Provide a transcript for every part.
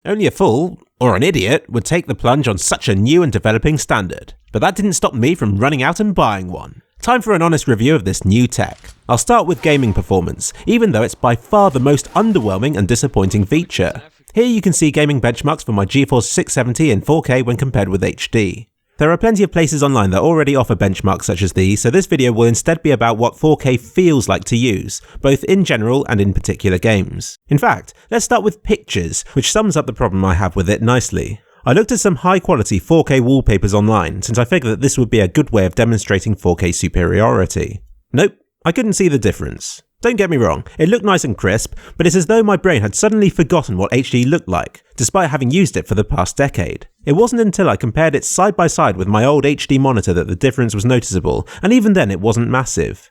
Only a fool, or an idiot, would take the plunge on such a new and developing standard. But that didn't stop me from running out and buying one. Time for an honest review of this new tech. I'll start with gaming performance, even though it's by far the most underwhelming and disappointing feature. Here you can see gaming benchmarks for my Geforce 670 in 4K when compared with HD. There are plenty of places online that already offer benchmarks such as these, so this video will instead be about what 4K feels like to use, both in general and in particular games. In fact, let's start with pictures, which sums up the problem I have with it nicely. I looked at some high quality 4K wallpapers online, since I figured that this would be a good way of demonstrating 4K superiority. Nope, I couldn't see the difference. Don't get me wrong, it looked nice and crisp, but it's as though my brain had suddenly forgotten what HD looked like, despite having used it for the past decade. It wasn't until I compared it side by side with my old HD monitor that the difference was noticeable, and even then it wasn't massive.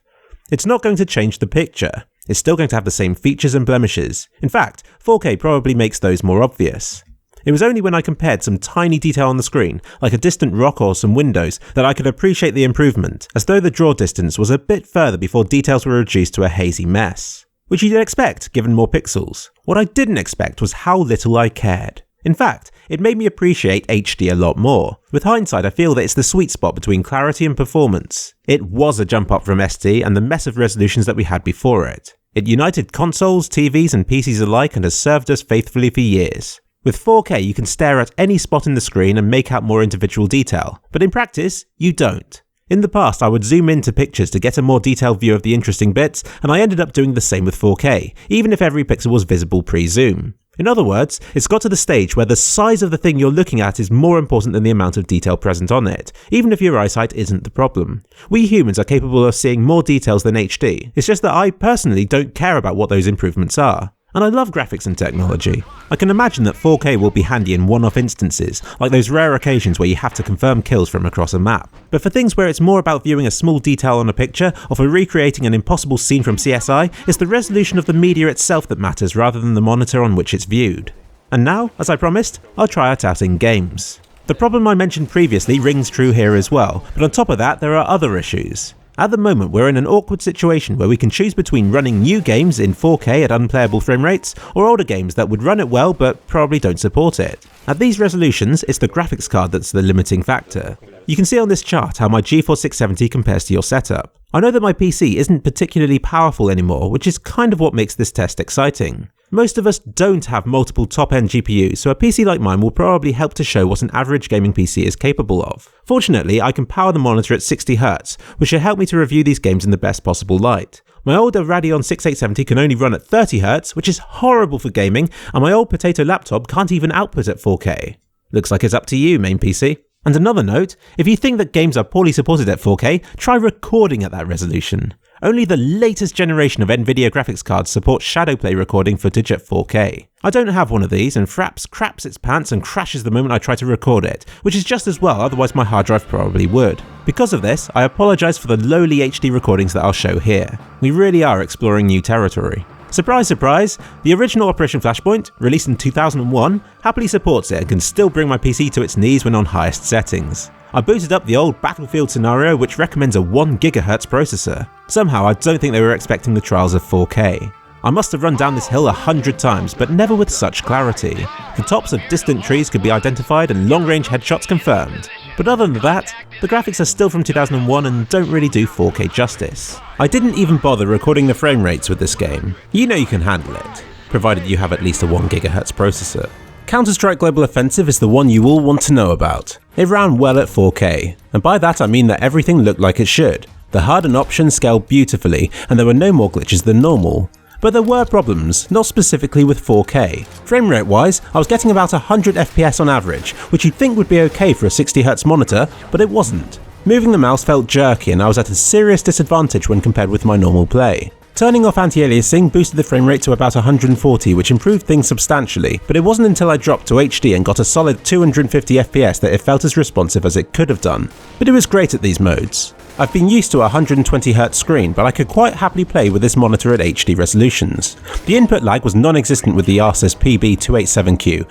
It's not going to change the picture. It's still going to have the same features and blemishes. In fact, 4K probably makes those more obvious. It was only when I compared some tiny detail on the screen, like a distant rock or some windows, that I could appreciate the improvement, as though the draw distance was a bit further before details were reduced to a hazy mess. Which you'd expect, given more pixels. What I didn't expect was how little I cared. In fact, it made me appreciate HD a lot more. With hindsight, I feel that it's the sweet spot between clarity and performance. It was a jump up from SD and the mess of resolutions that we had before it. It united consoles, TVs and PCs alike and has served us faithfully for years. With 4K, you can stare at any spot in the screen and make out more individual detail, but in practice, you don't. In the past, I would zoom into pictures to get a more detailed view of the interesting bits, and I ended up doing the same with 4K, even if every pixel was visible pre-zoom. In other words, it's got to the stage where the size of the thing you're looking at is more important than the amount of detail present on it, even if your eyesight isn't the problem. We humans are capable of seeing more details than HD, it's just that I personally don't care about what those improvements are. And I love graphics and technology. I can imagine that 4K will be handy in one-off instances, like those rare occasions where you have to confirm kills from across a map. But for things where it's more about viewing a small detail on a picture, or for recreating an impossible scene from CSI, it's the resolution of the media itself that matters rather than the monitor on which it's viewed. And now, as I promised, I'll try it out in games. The problem I mentioned previously rings true here as well, but on top of that there are other issues. At the moment, we're in an awkward situation where we can choose between running new games in 4K at unplayable frame rates, or older games that would run it well but probably don't support it. At these resolutions, it's the graphics card that's the limiting factor. You can see on this chart how my Geforce 670 compares to your setup. I know that my PC isn't particularly powerful anymore, which is kind of what makes this test exciting. Most of us don't have multiple top-end GPUs, so a PC like mine will probably help to show what an average gaming PC is capable of. Fortunately, I can power the monitor at 60Hz, which should help me to review these games in the best possible light. My older Radeon 6870 can only run at 30Hz, which is horrible for gaming, and my old potato laptop can't even output at 4K. Looks like it's up to you, main PC. And another note, if you think that games are poorly supported at 4K, try recording at that resolution. Only the latest generation of Nvidia graphics cards support shadowplay recording footage at 4K. I don't have one of these, and Fraps craps its pants and crashes the moment I try to record it, which is just as well, otherwise my hard drive probably would. Because of this, I apologise for the lowly HD recordings that I'll show here. We really are exploring new territory. Surprise, surprise, the original Operation Flashpoint, released in 2001, happily supports it and can still bring my PC to its knees when on highest settings. I booted up the old Battlefield scenario, which recommends a 1GHz processor. Somehow I don't think they were expecting the trials of 4K. I must have run down this hill 100 times, but never with such clarity. The tops of distant trees could be identified and long-range headshots confirmed. But other than that, the graphics are still from 2001 and don't really do 4K justice. I didn't even bother recording the frame rates with this game. You know you can handle it, provided you have at least a 1GHz processor. Counter-Strike Global Offensive is the one you all want to know about. It ran well at 4K, and by that I mean that everything looked like it should. The HUD and options scaled beautifully, and there were no more glitches than normal. But there were problems, not specifically with 4K. Frame rate wise, I was getting about 100 FPS on average, which you'd think would be okay for a 60Hz monitor, but it wasn't. Moving the mouse felt jerky and I was at a serious disadvantage when compared with my normal play. Turning off anti-aliasing boosted the frame rate to about 140, which improved things substantially, but it wasn't until I dropped to HD and got a solid 250 FPS that it felt as responsive as it could have done. But it was great at these modes. I've been used to a 120Hz screen, but I could quite happily play with this monitor at HD resolutions. The input lag was non-existent with the Asus PB287Q,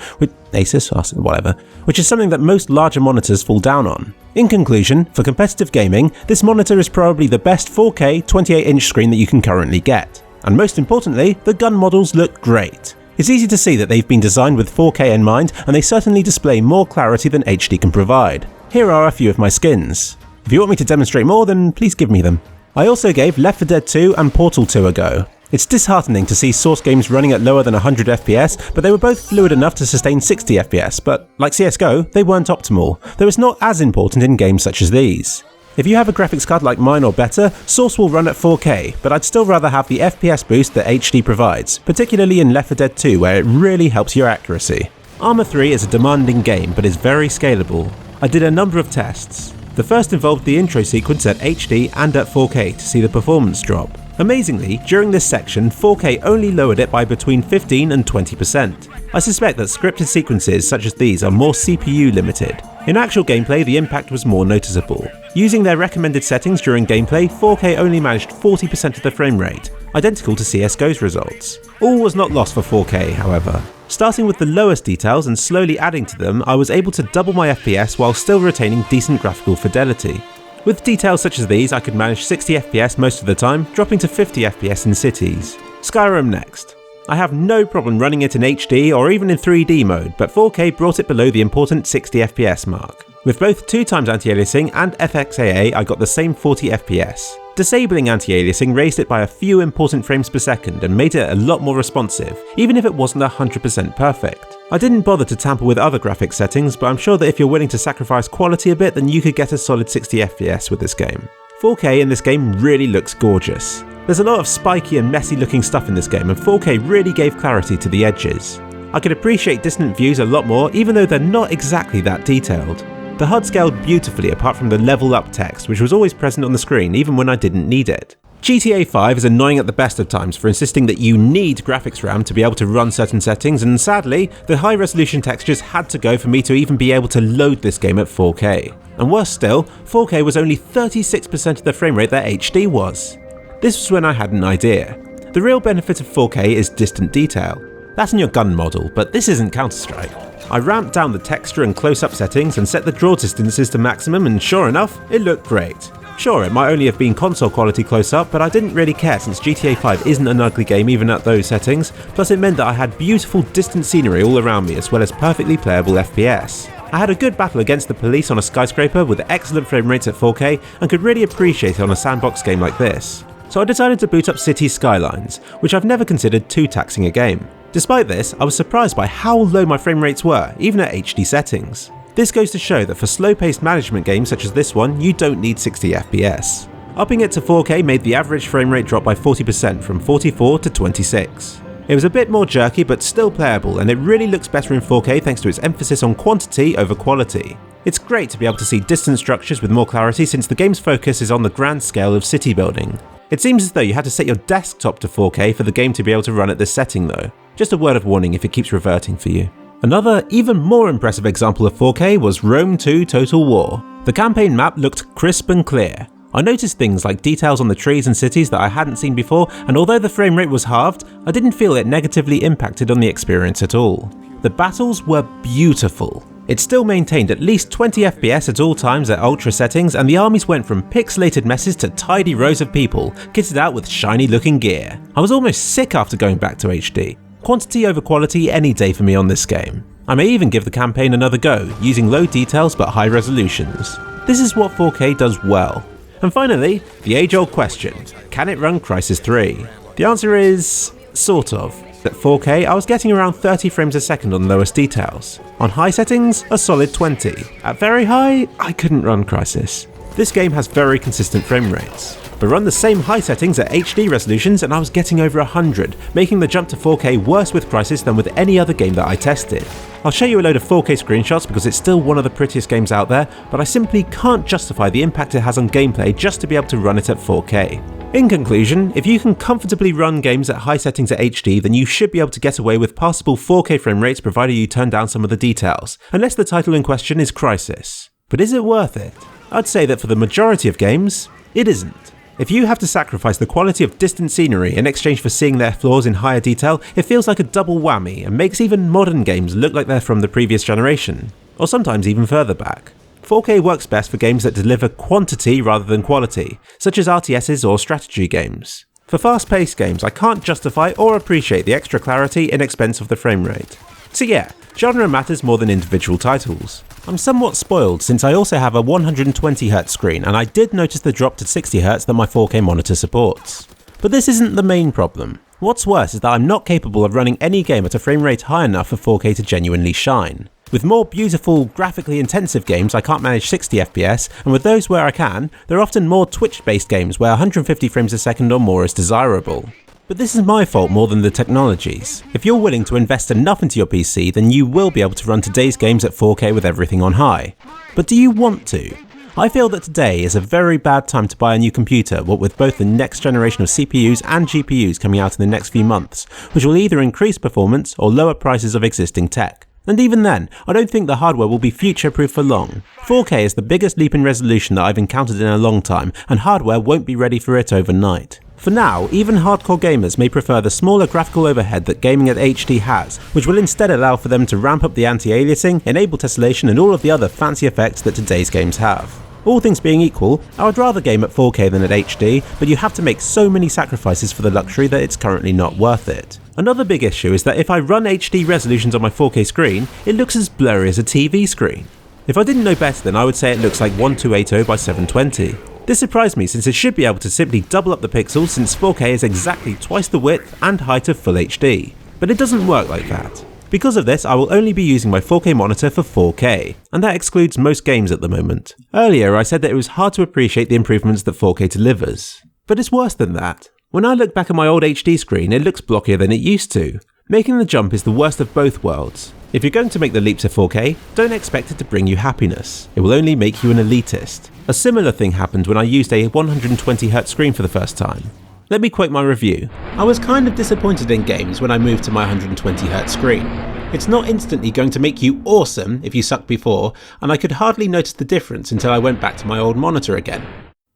which is something that most larger monitors fall down on. In conclusion, for competitive gaming, this monitor is probably the best 4K 28-inch screen that you can currently get. And most importantly, the gun models look great. It's easy to see that they've been designed with 4K in mind, and they certainly display more clarity than HD can provide. Here are a few of my skins. If you want me to demonstrate more, then please give me them. I also gave Left 4 Dead 2 and Portal 2 a go. It's disheartening to see source games running at lower than 100 FPS, but they were both fluid enough to sustain 60 FPS, but like CSGO, they weren't optimal, though it's not as important in games such as these. If you have a graphics card like mine or better, Source will run at 4K, but I'd still rather have the FPS boost that HD provides, particularly in Left 4 Dead 2 where it really helps your accuracy. Arma 3 is a demanding game, but is very scalable. I did a number of tests. The first involved the intro sequence at HD and at 4K to see the performance drop. Amazingly, during this section, 4K only lowered it by between 15 and 20%. I suspect that scripted sequences such as these are more CPU limited. In actual gameplay, the impact was more noticeable. Using their recommended settings during gameplay, 4K only managed 40% of the frame rate, identical to CSGO's results. All was not lost for 4K, however. Starting with the lowest details and slowly adding to them, I was able to double my FPS while still retaining decent graphical fidelity. With details such as these, I could manage 60 FPS most of the time, dropping to 50 FPS in cities. Skyrim next. I have no problem running it in HD or even in 3D mode, but 4K brought it below the important 60 FPS mark. With both 2x anti-aliasing and FXAA, I got the same 40 FPS. Disabling anti-aliasing raised it by a few important frames per second and made it a lot more responsive, even if it wasn't 100% perfect. I didn't bother to tamper with other graphics settings, but I'm sure that if you're willing to sacrifice quality a bit, then you could get a solid 60 FPS with this game. 4K in this game really looks gorgeous. There's a lot of spiky and messy looking stuff in this game, and 4K really gave clarity to the edges. I could appreciate distant views a lot more, even though they're not exactly that detailed. The HUD scaled beautifully apart from the level up text, which was always present on the screen even when I didn't need it. GTA 5 is annoying at the best of times for insisting that you need graphics RAM to be able to run certain settings, and sadly, the high resolution textures had to go for me to even be able to load this game at 4K. And worse still, 4K was only 36% of the frame rate that HD was. This was when I had an idea. The real benefit of 4K is distant detail. That's in your gun model, but this isn't Counter-Strike. I ramped down the texture and close-up settings and set the draw distances to maximum, and sure enough, it looked great. Sure, it might only have been console quality close-up, but I didn't really care since GTA 5 isn't an ugly game even at those settings, plus it meant that I had beautiful distant scenery all around me as well as perfectly playable FPS. I had a good battle against the police on a skyscraper with excellent frame rates at 4K and could really appreciate it on a sandbox game like this. So I decided to boot up Cities Skylines, which I've never considered too taxing a game. Despite this, I was surprised by how low my frame rates were, even at HD settings. This goes to show that for slow-paced management games such as this one, you don't need 60 FPS. Upping it to 4K made the average frame rate drop by 40% from 44 to 26. It was a bit more jerky but still playable, and it really looks better in 4K thanks to its emphasis on quantity over quality. It's great to be able to see distant structures with more clarity since the game's focus is on the grand scale of city building. It seems as though you had to set your desktop to 4K for the game to be able to run at this setting though. Just a word of warning if it keeps reverting for you. Another, even more impressive example of 4K was Rome 2 Total War. The campaign map looked crisp and clear. I noticed things like details on the trees and cities that I hadn't seen before, and although the frame rate was halved, I didn't feel it negatively impacted on the experience at all. The battles were beautiful. It still maintained at least 20 FPS at all times at ultra settings, and the armies went from pixelated messes to tidy rows of people, kitted out with shiny looking gear. I was almost sick after going back to HD. Quantity over quality any day for me on this game. I may even give the campaign another go, using low details but high resolutions. This is what 4K does well. And finally, the age-old question, can it run Crysis 3? The answer is, sort of. At 4K, I was getting around 30 frames a second on lowest details. On high settings, a solid 20. At very high, I couldn't run Crysis. This game has very consistent frame rates. But run the same high settings at HD resolutions and I was getting over 100, making the jump to 4K worse with Crysis than with any other game that I tested. I'll show you a load of 4K screenshots because it's still one of the prettiest games out there, but I simply can't justify the impact it has on gameplay just to be able to run it at 4K. In conclusion, if you can comfortably run games at high settings at HD, then you should be able to get away with passable 4K frame rates provided you turn down some of the details, unless the title in question is Crysis. But is it worth it? I'd say that for the majority of games, it isn't. If you have to sacrifice the quality of distant scenery in exchange for seeing their flaws in higher detail, it feels like a double whammy and makes even modern games look like they're from the previous generation, or sometimes even further back. 4K works best for games that deliver quantity rather than quality, such as RTSs or strategy games. For fast-paced games, I can't justify or appreciate the extra clarity in expense of the frame rate. So yeah, genre matters more than individual titles. I'm somewhat spoiled since I also have a 120Hz screen, and I did notice the drop to 60Hz that my 4K monitor supports. But this isn't the main problem. What's worse is that I'm not capable of running any game at a frame rate high enough for 4K to genuinely shine. With more beautiful, graphically intensive games I can't manage 60 FPS, and with those where I can, they're often more Twitch-based games where 150 frames a second or more is desirable. But this is my fault more than the technology's. If you're willing to invest enough into your PC, then you will be able to run today's games at 4K with everything on high. But do you want to? I feel that today is a very bad time to buy a new computer, what with both the next generation of CPUs and GPUs coming out in the next few months, which will either increase performance or lower prices of existing tech. And even then, I don't think the hardware will be future-proof for long. 4K is the biggest leap in resolution that I've encountered in a long time, and hardware won't be ready for it overnight. For now, even hardcore gamers may prefer the smaller graphical overhead that gaming at HD has, which will instead allow for them to ramp up the anti-aliasing, enable tessellation and all of the other fancy effects that today's games have. All things being equal, I would rather game at 4K than at HD, but you have to make so many sacrifices for the luxury that it's currently not worth it. Another big issue is that if I run HD resolutions on my 4K screen, it looks as blurry as a TV screen. If I didn't know better, then I would say it looks like 1280 by 720. This surprised me since it should be able to simply double up the pixels since 4K is exactly twice the width and height of Full HD. But it doesn't work like that. Because of this, I will only be using my 4K monitor for 4K, and that excludes most games at the moment. Earlier I said that it was hard to appreciate the improvements that 4K delivers. But it's worse than that. When I look back at my old HD screen, it looks blockier than it used to. Making the jump is the worst of both worlds. If you're going to make the leap to 4K, don't expect it to bring you happiness. It will only make you an elitist. A similar thing happened when I used a 120Hz screen for the first time. Let me quote my review. I was kind of disappointed in games when I moved to my 120Hz screen. It's not instantly going to make you awesome if you sucked before, and I could hardly notice the difference until I went back to my old monitor again.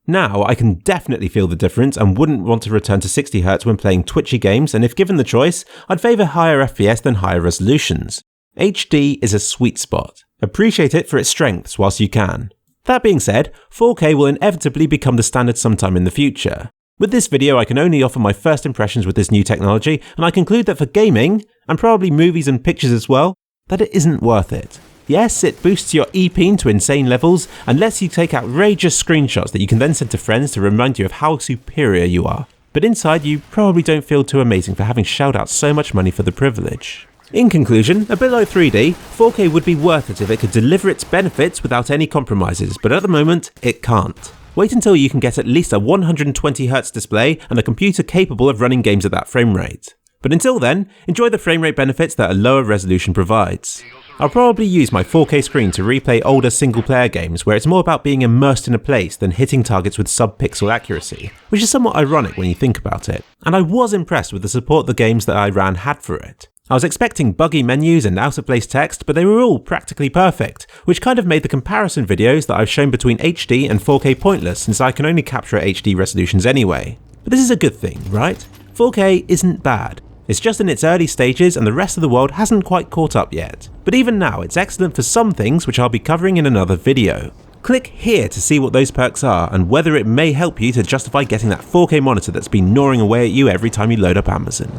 Now I can definitely feel the difference and wouldn't want to return to 60Hz when playing twitchy games, and if given the choice, I'd favour higher FPS than higher resolutions. HD is a sweet spot. Appreciate it for its strengths whilst you can. That being said, 4K will inevitably become the standard sometime in the future. With this video, I can only offer my first impressions with this new technology, and I conclude that for gaming, and probably movies and pictures as well, that it isn't worth it. Yes, it boosts your EPEAN to insane levels, and lets you take outrageous screenshots that you can then send to friends to remind you of how superior you are. But inside, you probably don't feel too amazing for having shelled out so much money for the privilege. In conclusion, a bit like 3D, 4K would be worth it if it could deliver its benefits without any compromises, but at the moment, it can't. Wait until you can get at least a 120Hz display and a computer capable of running games at that frame rate. But until then, enjoy the frame rate benefits that a lower resolution provides. I'll probably use my 4K screen to replay older single player games where it's more about being immersed in a place than hitting targets with sub-pixel accuracy, which is somewhat ironic when you think about it. And I was impressed with the support the games that I ran had for it. I was expecting buggy menus and out-of-place text, but they were all practically perfect, which kind of made the comparison videos that I've shown between HD and 4K pointless since I can only capture at HD resolutions anyway. But this is a good thing, right? 4K isn't bad. It's just in its early stages and the rest of the world hasn't quite caught up yet. But even now, it's excellent for some things which I'll be covering in another video. Click here to see what those perks are and whether it may help you to justify getting that 4K monitor that's been gnawing away at you every time you load up Amazon.